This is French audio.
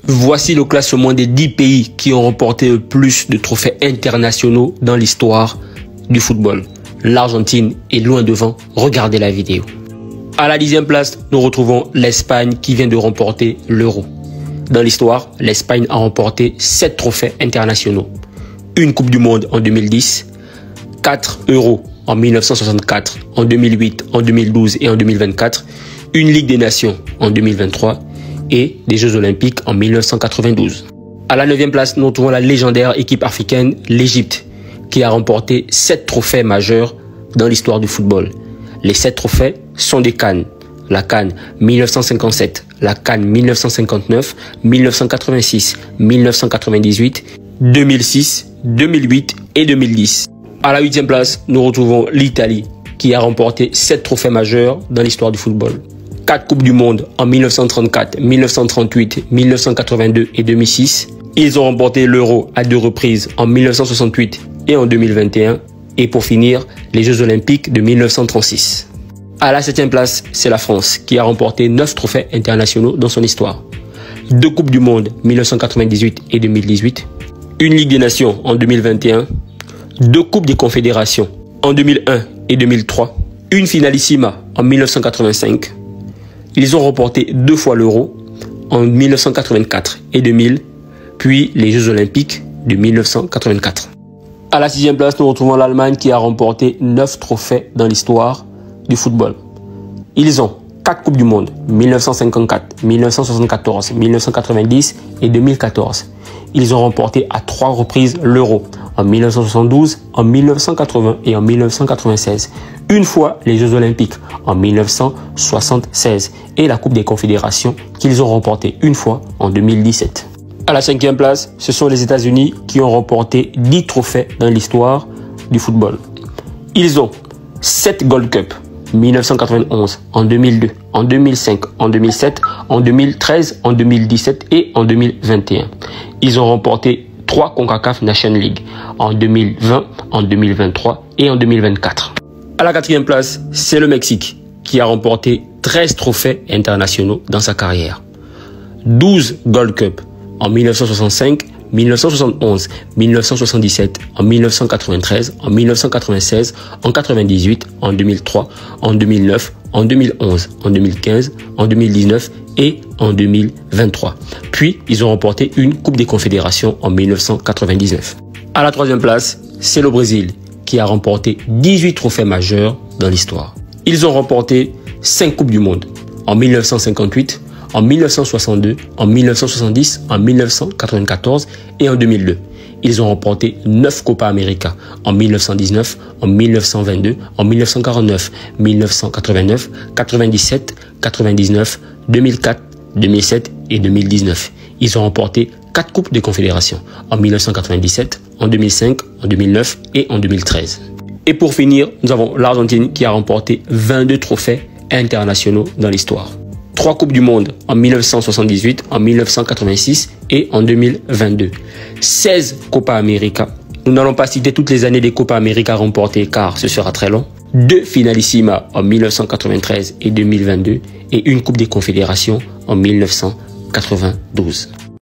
Voici le classement des 10 pays qui ont remporté le plus de trophées internationaux dans l'histoire du football. L'Argentine est loin devant, regardez la vidéo. À la 10e place, nous retrouvons l'Espagne qui vient de remporter l'Euro. Dans l'histoire, l'Espagne a remporté 7 trophées internationaux. Une Coupe du Monde en 2010, 4 Euros en 1964, en 2008, en 2012 et en 2024, une Ligue des Nations en 2023 et des Jeux Olympiques en 1992. À la 9e place, nous retrouvons la légendaire équipe africaine, l'Égypte, qui a remporté 7 trophées majeurs dans l'histoire du football. Les 7 trophées sont des CAN. La CAN 1957, la CAN 1959, 1986, 1998, 2006, 2008 et 2010. À la 8e place, nous retrouvons l'Italie, qui a remporté 7 trophées majeurs dans l'histoire du football. 4 Coupes du Monde en 1934, 1938, 1982 et 2006. Ils ont remporté l'Euro à 2 reprises en 1968 et en 2021. Et pour finir, les Jeux Olympiques de 1936. À la 7e place, c'est la France qui a remporté 9 trophées internationaux dans son histoire. 2 Coupes du Monde 1998 et 2018. Une Ligue des Nations en 2021. 2 Coupes des Confédérations en 2001 et 2003. Une Finalissima en 1985. Ils ont remporté 2 fois l'Euro en 1984 et 2000, puis les Jeux Olympiques de 1984. À la 6e place, nous retrouvons l'Allemagne qui a remporté 9 trophées dans l'histoire du football. Ils ont 4 Coupes du Monde, 1954, 1974, 1990 et 2014. Ils ont remporté à 3 reprises l'Euro, en 1972, en 1980 et en 1996. Une fois les Jeux Olympiques, en 1976. Et la Coupe des Confédérations qu'ils ont remporté une fois en 2017. À la 5e place, ce sont les États-Unis qui ont remporté 10 trophées dans l'histoire du football. Ils ont 7 Gold Cup, 1991, en 2002, en 2005, en 2007, en 2013, en 2017 et en 2021. Ils ont remporté 3 CONCACAF Nation League en 2020, en 2023 et en 2024. À la 4e place, c'est le Mexique qui a remporté 13 trophées internationaux dans sa carrière. 12 Gold Cup en 1965, 1971, 1977, en 1993, en 1996, en 98, en 2003, en 2009, en 2011, en 2015, en 2019 et en 2023. Puis, ils ont remporté une Coupe des Confédérations en 1999. À la 3e place, c'est le Brésil qui a remporté 18 trophées majeurs dans l'histoire. Ils ont remporté 5 Coupes du Monde en 1958, en 1962, en 1970, en 1994 et en 2002. Ils ont remporté 9 Copa América en 1919, en 1922, en 1949, 1989, 97, 99, 2004, 2007 et 2019. Ils ont remporté 4 Coupes des Confédérations en 1997, en 2005, en 2009 et en 2013. Et pour finir, nous avons l'Argentine qui a remporté 22 trophées internationaux dans l'histoire. 3 Coupes du Monde en 1978, en 1986 et en 2022. 16 Copa América. Nous n'allons pas citer toutes les années des Copa América remportées car ce sera très long. 2 Finalissima en 1993 et 2022 et une Coupe des Confédérations en 1992.